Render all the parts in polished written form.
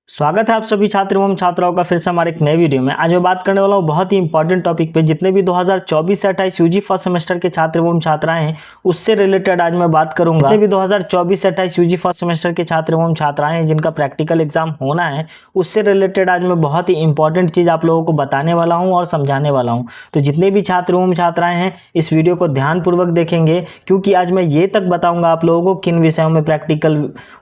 स्वागत है आप सभी छात्र एवं छात्राओं का फिर से हमारे एक नए वीडियो में। आज मैं बात करने वाला हूँ बहुत ही इंपॉर्टेंट टॉपिक पे। जितने भी 2024 से 28 यूजी फर्स्ट सेमेस्टर के छात्र एवं छात्राएं हैं उससे रिलेटेड आज मैं बात करूंगा। जितने भी 2024 से 28 यूजी फर्स्ट सेमेस्टर के छात्र एवं छात्राएं हैं जिनका प्रैक्टिकल एग्जाम होना है उससे रिलेटेड आज मैं बहुत ही इंपॉर्टेंट चीज़ आप लोगों को बताने वाला हूँ और समझाने वाला हूँ। तो जितने भी छात्र एवं छात्राएं हैं इस वीडियो को ध्यानपूर्वक देखेंगे, क्योंकि आज मैं ये तक बताऊँगा आप लोगों को किन विषयों में प्रैक्टिकल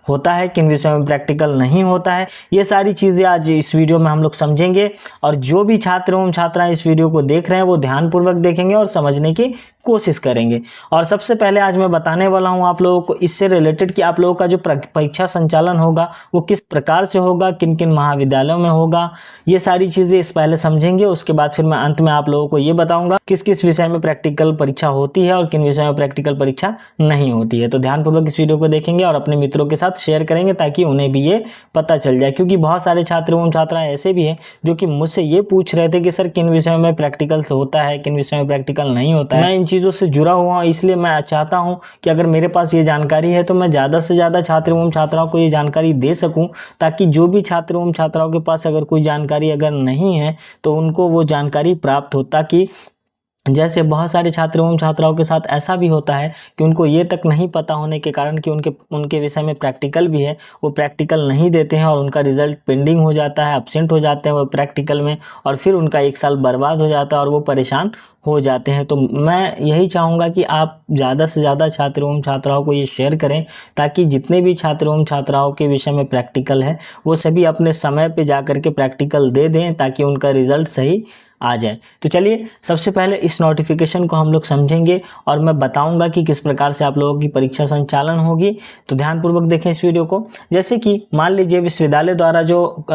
होता है, किन विषयों में प्रैक्टिकल नहीं होता है। ये सारी चीज़ें आज इस वीडियो में हम लोग समझेंगे और जो भी छात्र एवं छात्राएं इस वीडियो को देख रहे हैं वो ध्यानपूर्वक देखेंगे और समझने की कोशिश करेंगे। और सबसे पहले आज मैं बताने वाला हूं आप लोगों को इससे रिलेटेड कि आप लोगों का जो परीक्षा संचालन होगा वो किस प्रकार से होगा, किन किन महाविद्यालयों में होगा, ये सारी चीज़ें इस पहले समझेंगे। उसके बाद फिर मैं अंत में आप लोगों को ये बताऊंगा किस किस विषय में प्रैक्टिकल परीक्षा होती है और किन विषय में प्रैक्टिकल परीक्षा नहीं होती है। तो ध्यानपूर्वक इस वीडियो को देखेंगे और अपने मित्रों के साथ शेयर करेंगे ताकि उन्हें भी ये पता चल जाए, क्योंकि बहुत सारे छात्र एवं छात्राएं ऐसे भी हैं जो कि मुझसे ये पूछ रहे थे कि सर किन विषयों में प्रैक्टिकल होता है, किन विषयों में प्रैक्टिकल नहीं होता है। मैं इन चीज़ों से जुड़ा हुआ हूँ, इसलिए मैं चाहता हूँ कि अगर मेरे पास ये जानकारी है तो मैं ज़्यादा से ज़्यादा छात्र एवं छात्राओं को ये जानकारी दे सकूँ, ताकि जो भी छात्र एवं छात्राओं के पास अगर कोई जानकारी अगर नहीं है तो उनको वो जानकारी प्राप्त हो। ताकि जैसे बहुत सारे छात्र एवं छात्राओं के साथ ऐसा भी होता है कि उनको ये तक नहीं पता होने के कारण कि उनके विषय में प्रैक्टिकल भी है, वो प्रैक्टिकल नहीं देते हैं और उनका रिजल्ट पेंडिंग हो जाता है, एब्सेंट हो जाते हैं वो प्रैक्टिकल में, और फिर उनका एक साल बर्बाद हो जाता है और वो परेशान हो जाते हैं। तो मैं यही चाहूँगा कि आप ज़्यादा से ज़्यादा छात्र एवं छात्राओं को ये शेयर करें, ताकि जितने भी छात्र एवं छात्राओं के विषय में प्रैक्टिकल है वो सभी अपने समय पे जा कर के प्रैक्टिकल दे दें ताकि उनका रिजल्ट सही आ जाए। तो चलिए सबसे पहले इस नोटिफिकेशन को हम लोग समझेंगे और मैं बताऊंगा कि किस प्रकार से आप लोगों की परीक्षा संचालन होगी। तो ध्यानपूर्वक देखें इस वीडियो को। जैसे कि मान लीजिए विश्वविद्यालय द्वारा जो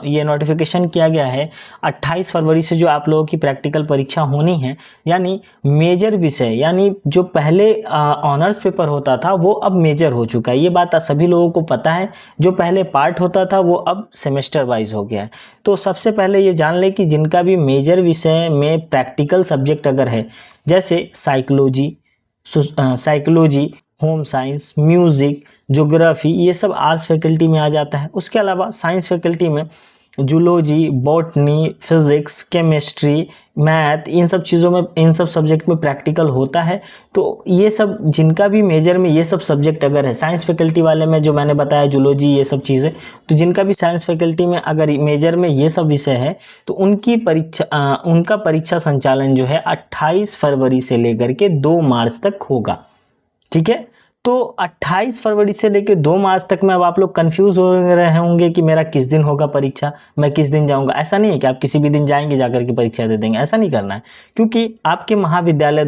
ये नोटिफिकेशन किया गया है 28 फरवरी से जो आप लोगों की प्रैक्टिकल परीक्षा होनी है, यानी मेजर विषय, यानी जो पहले ऑनर्स पेपर होता था वो अब मेजर हो चुका है। ये बात सभी लोगों को पता है। जो पहले पार्ट होता था वो अब सेमेस्टर वाइज हो गया है। तो सबसे पहले ये जान लें कि जिनका भी मेजर विषय में प्रैक्टिकल सब्जेक्ट अगर है, जैसे psychology, home science, music, geography, ये सब आर्ट्स फैकल्टी में आ जाता है। उसके अलावा साइंस फैकल्टी में zoology, botany, physics, chemistry, math, इन सब चीज़ों में, इन सब सब्जेक्ट में प्रैक्टिकल होता है। तो ये सब जिनका भी मेजर में ये सब सब्जेक्ट अगर है, साइंस फैकल्टी वाले में जो मैंने बताया जूलॉजी, ये सब चीज़ें, तो जिनका भी साइंस फैकल्टी में अगर मेजर में ये सब विषय है तो उनका परीक्षा संचालन जो है 28 फरवरी से लेकर के 2 मार्च तक होगा। ठीक है। तो 28 फरवरी से लेकर 2 मार्च तक में अब आप लोग कंफ्यूज हो रहे होंगे कि मेरा किस दिन होगा परीक्षा, मैं किस दिन जाऊंगा। ऐसा नहीं है कि आप किसी भी दिन जाएंगे जाकर के परीक्षा दे देंगे, ऐसा नहीं करना है, क्योंकि आपके महाविद्यालय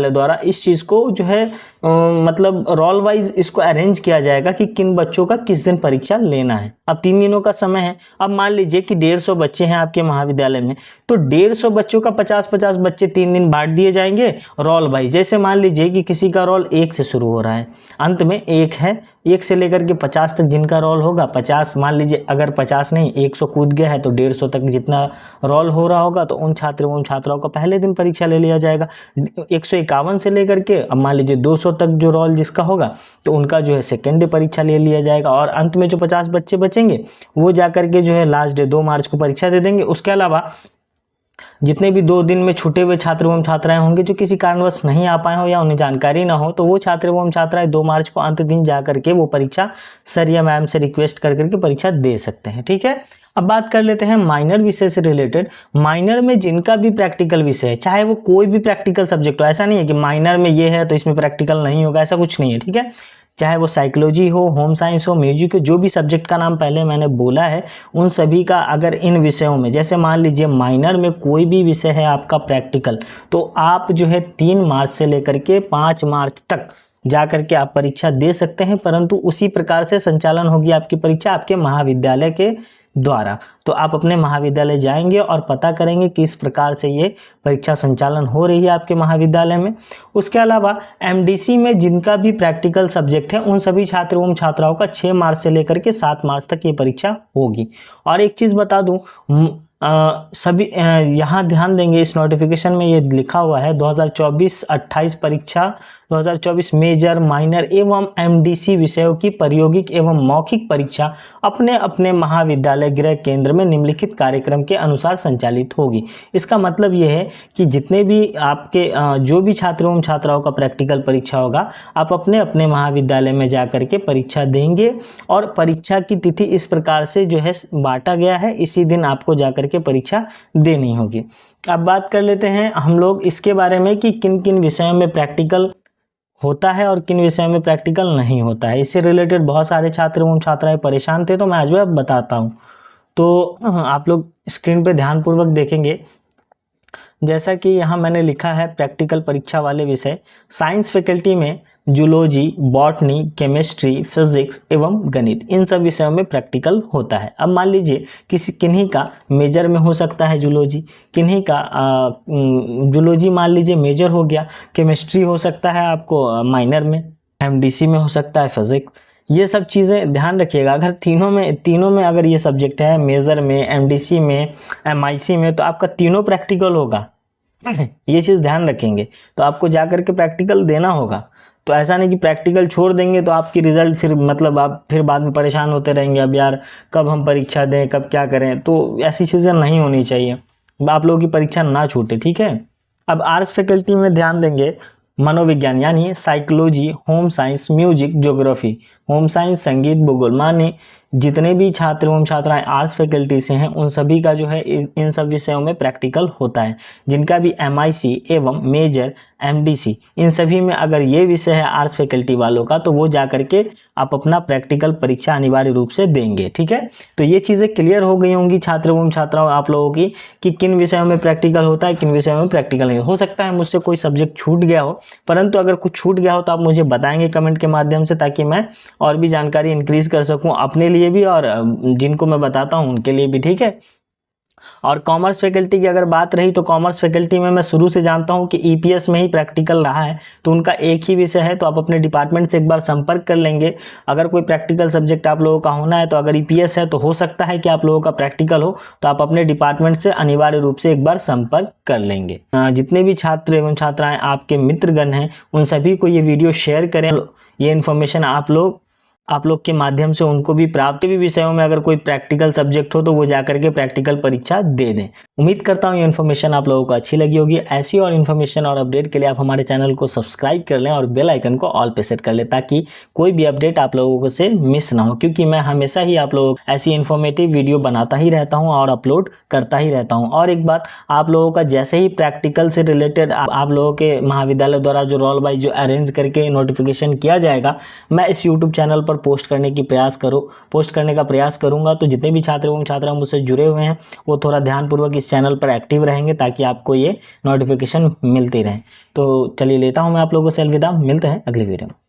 द्वारा इस चीज़ को जो है मतलब रोल वाइज इसको अरेंज किया जाएगा कि किन बच्चों का किस दिन परीक्षा लेना है। अब 3 दिनों का समय है। अब मान लीजिए कि 150 बच्चे हैं आपके महाविद्यालय में, तो 150 बच्चों का 50-50 बच्चे 3 दिन बांट दिए जाएंगे रोल वाइज। जैसे मान लीजिए कि किसी का रोल 1 से शुरू हो रहा है, अंत में 1 है, 1 से लेकर के 50 तक जिनका रोल होगा, 50 मान लीजिए, अगर 50 नहीं 100 कूद गया है तो 150 तक जितना रोल हो रहा होगा तो उन छात्र एवं छात्राओं का पहले दिन परीक्षा ले लिया जाएगा। 151 से लेकर के अब मान लीजिए 200 तक जो रोल जिसका होगा तो उनका जो है सेकेंड डे परीक्षा ले लिया जाएगा, और अंत में जो 50 बच्चे बचेंगे वो जाकर के जो है लास्ट डे 2 मार्च को परीक्षा दे देंगे। उसके अलावा जितने भी 2 दिन में छूटे हुए छात्र एवं छात्राएं होंगे जो किसी कारणवश नहीं आ पाए हो या उन्हें जानकारी ना हो, तो वो छात्र एवं छात्राएं 2 मार्च को अंत दिन जा करके वो परीक्षा सर या मैम से रिक्वेस्ट कर करके परीक्षा दे सकते हैं। ठीक है। अब बात कर लेते हैं माइनर विषय से रिलेटेड। माइनर में जिनका भी प्रैक्टिकल विषय है, चाहे वो कोई भी प्रैक्टिकल सब्जेक्ट हो, ऐसा नहीं है कि माइनर में ये है तो इसमें प्रैक्टिकल नहीं होगा, ऐसा कुछ नहीं है। ठीक है। चाहे वो साइकोलॉजी हो, होम साइंस हो, म्यूजिक हो, जो भी सब्जेक्ट का नाम पहले मैंने बोला है उन सभी का अगर इन विषयों में, जैसे मान लीजिए माइनर में कोई भी विषय है आपका प्रैक्टिकल, तो आप जो है 3 मार्च से लेकर के 5 मार्च तक जा करके आप परीक्षा दे सकते हैं, परंतु उसी प्रकार से संचालन होगी आपकी परीक्षा आपके महाविद्यालय के द्वारा। तो आप अपने महाविद्यालय जाएंगे और पता करेंगे कि इस प्रकार से ये परीक्षा संचालन हो रही है आपके महाविद्यालय में। उसके अलावा एमडीसी में जिनका भी प्रैक्टिकल सब्जेक्ट है उन सभी छात्र एवं छात्राओं का 6 मार्च से लेकर के 7 मार्च तक ये परीक्षा होगी। और एक चीज़ बता दूं, सभी यहाँ ध्यान देंगे, इस नोटिफिकेशन में ये लिखा हुआ है 2024-28 परीक्षा 2024 मेजर, माइनर एवं एमडीसी विषयों की प्रायोगिक एवं मौखिक परीक्षा अपने अपने महाविद्यालय गृह केंद्र में निम्नलिखित कार्यक्रम के अनुसार संचालित होगी। इसका मतलब यह है कि जितने भी आपके जो भी छात्र एवं छात्राओं का प्रैक्टिकल परीक्षा होगा, आप अपने अपने महाविद्यालय में जाकर के परीक्षा देंगे और परीक्षा की तिथि इस प्रकार से जो है बांटा गया है, इसी दिन आपको जाकर के परीक्षा देनी होगी। अब बात कर लेते हैं हम लोग इसके बारे में कि किन किन विषयों में प्रैक्टिकल होता है और किन विषयों में प्रैक्टिकल नहीं होता है। इससे रिलेटेड बहुत सारे छात्र एवं छात्राएं परेशान थे, तो मैं आज भी बताता हूं। तो आप लोग स्क्रीन पे ध्यानपूर्वक देखेंगे, जैसा कि यहाँ मैंने लिखा है प्रैक्टिकल परीक्षा वाले विषय। साइंस फैकल्टी में जूलॉजी, बॉटनी, केमिस्ट्री, फिजिक्स एवं गणित, इन सब विषयों में प्रैक्टिकल होता है। अब मान लीजिए किन्हीं का मेजर में हो सकता है जूलॉजी, किन्हीं का जूलॉजी मान लीजिए मेजर हो गया, केमिस्ट्री हो सकता है आपको माइनर में, एमडीसी में हो सकता है फिजिक्स। ये सब चीज़ें ध्यान रखिएगा। अगर तीनों में अगर ये सब्जेक्ट है, मेजर में, एमडीसी में, एमआईसी में, तो आपका तीनों प्रैक्टिकल होगा। ये चीज़ ध्यान रखेंगे, तो आपको जा करके प्रैक्टिकल देना होगा। तो ऐसा नहीं कि प्रैक्टिकल छोड़ देंगे तो आपकी रिजल्ट फिर मतलब आप फिर बाद में परेशान होते रहेंगे, अब यार कब हम परीक्षा दें, कब क्या करें। तो ऐसी चीज़ें नहीं होनी चाहिए, आप लोगों की परीक्षा ना छूटे, ठीक है। अब आर्ट्स फैकल्टी में ध्यान देंगे मनोविज्ञान यानी psychology, home science, music, geography, home science, संगीत, भूगोल, माने जितने भी छात्र एवं छात्राएं आर्ट्स फैकल्टी से हैं उन सभी का जो है इन सब विषयों में प्रैक्टिकल होता है। जिनका भी एमआईसी एवं मेजर, एमडीसी, इन सभी में अगर ये विषय है आर्ट्स फैकल्टी वालों का, तो वो जा करके आप अपना प्रैक्टिकल परीक्षा अनिवार्य रूप से देंगे, ठीक है। तो ये चीज़ें क्लियर हो गई होंगी छात्र एवं छात्राओं आप लोगों की कि किन विषयों में प्रैक्टिकल होता है, किन विषयों में प्रैक्टिकल नहीं। हो सकता है मुझसे कोई सब्जेक्ट छूट गया हो, परंतु अगर कुछ छूट गया हो तो आप मुझे बताएंगे कमेंट के माध्यम से, ताकि मैं और भी जानकारी इंक्रीज कर सकूं अपने लिए भी और जिनको मैं बताता हूं उनके लिए भी, ठीक है। और कॉमर्स फैकल्टी की अगर बात रही तो कॉमर्स फैकल्टी में मैं शुरू से जानता हूं कि ईपीएस में ही प्रैक्टिकल रहा है, तो उनका एक ही विषय है। तो आप अपने डिपार्टमेंट से एक बार संपर्क कर लेंगे। अगर कोई प्रैक्टिकल सब्जेक्ट आप लोगों का होना है, तो अगर ईपीएस है तो हो सकता है कि आप लोगों का प्रैक्टिकल हो, तो आप अपने डिपार्टमेंट से अनिवार्य रूप से एक बार संपर्क कर लेंगे। जितने भी छात्र एवं छात्राएं आपके मित्रगण हैं उन सभी को ये वीडियो शेयर करें। ये इन्फॉर्मेशन आप लोग के माध्यम से उनको भी प्राप्त भी विषयों में अगर कोई प्रैक्टिकल सब्जेक्ट हो तो वो जाकर के प्रैक्टिकल परीक्षा दे दें। उम्मीद करता हूँ ये इन्फॉर्मेशन आप लोगों को अच्छी लगी होगी। ऐसी और इन्फॉर्मेशन और अपडेट के लिए आप हमारे चैनल को सब्सक्राइब कर लें और बेल आइकन को ऑल पे सेट कर लें, ताकि कोई भी अपडेट आप लोगों से मिस ना हो, क्योंकि मैं हमेशा ही आप लोगों को ऐसी इन्फॉर्मेटिव वीडियो बनाता ही रहता हूँ और अपलोड करता ही रहता हूँ। और एक बात, आप लोगों का जैसे ही प्रैक्टिकल से रिलेटेड आप लोगों के महाविद्यालय द्वारा जो रोल वाइज जो अरेंज करके नोटिफिकेशन किया जाएगा, मैं इस यूट्यूब चैनल पर पोस्ट करने का प्रयास करूंगा। तो जितने भी छात्र एवं छात्रा मुझसे जुड़े हुए हैं वो थोड़ा ध्यानपूर्वक इस चैनल पर एक्टिव रहेंगे, ताकि आपको ये नोटिफिकेशन मिलती रहे। तो चलिए लेता हूं मैं आप लोगों से अलविदा, मिलते हैं अगली वीडियो में।